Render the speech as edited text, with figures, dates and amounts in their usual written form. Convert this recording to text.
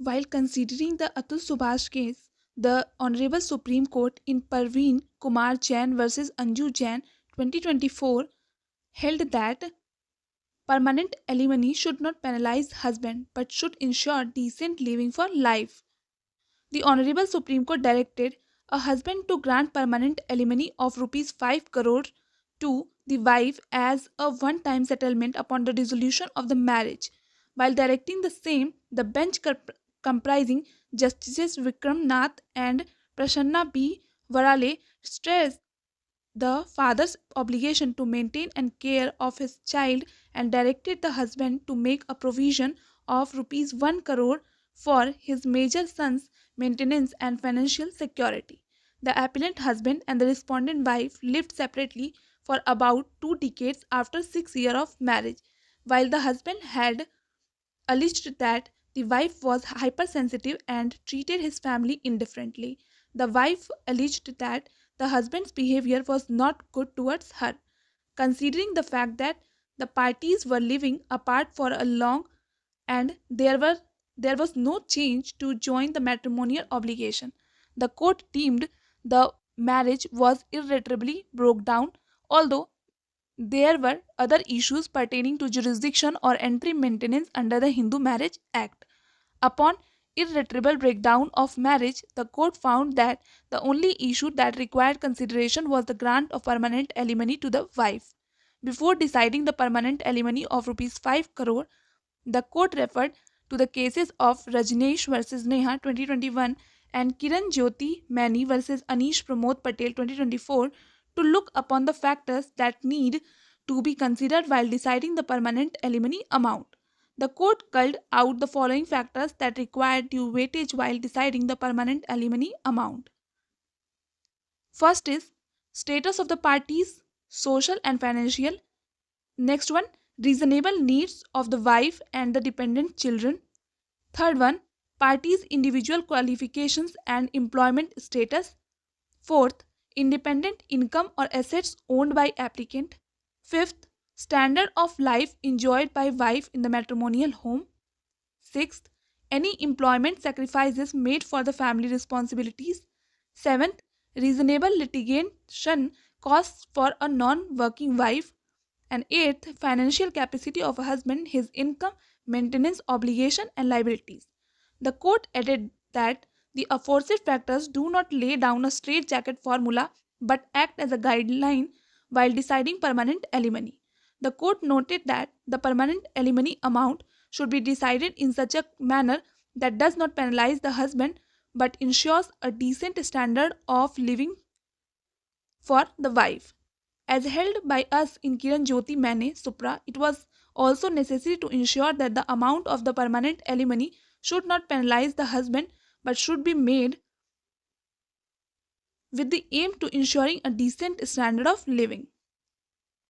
While considering the Atul Subhash case, the Honorable Supreme Court in Parveen Kumar Jain versus Anju Jain 2024 held that permanent alimony should not penalize husband but should ensure decent living for life. The Honorable Supreme Court directed a husband to grant permanent alimony of rupees 5 crore to the wife as a one-time settlement upon the dissolution of the marriage. While directing the same, the bench comprising Justices Vikram Nath and Prasanna B. Varale stressed the father's obligation to maintain and care of his child and directed the husband to make a provision of rupees 1 crore for his major son's maintenance and financial security. The appellant husband and the respondent wife lived separately for about 2 decades after 6 years of marriage. While the husband had alleged that the wife was hypersensitive and treated his family indifferently. The wife alleged that the husband's behavior was not good towards her, considering the fact that the parties were living apart for a long and there was no change to join the matrimonial obligation. The court deemed the marriage was irretrievably broke down, although there were other issues pertaining to jurisdiction or entry maintenance under the Hindu Marriage Act. Upon irretrievable breakdown of marriage, the court found that the only issue that required consideration was the grant of permanent alimony to the wife. Before deciding the permanent alimony of rupees 5 crore, the court referred to the cases of Rajneesh versus Neha 2021 and Kiran Jyoti Mani versus Anish Pramod Patel 2024 to look upon the factors that need to be considered while deciding the permanent alimony amount. The court culled out the following factors that required due weightage while deciding the permanent alimony amount. First is status of the parties, social and financial. Next one, reasonable needs of the wife and the dependent children. Third one, parties' individual qualifications and employment status. Fourth, independent income or assets owned by applicant. Fifth, standard of life enjoyed by wife in the matrimonial home. Sixth, any employment sacrifices made for the family responsibilities. Seventh, reasonable litigation costs for a non-working wife. And eighth, financial capacity of a husband, his income, maintenance obligation and liabilities. The court added that the aforesaid factors do not lay down a straitjacket formula but act as a guideline while deciding permanent alimony. The court noted that the permanent alimony amount should be decided in such a manner that does not penalize the husband but ensures a decent standard of living for the wife. As held by us in Kiran Jyoti Mane Supra, it was also necessary to ensure that the amount of the permanent alimony should not penalize the husband but should be made with the aim to ensuring a decent standard of living.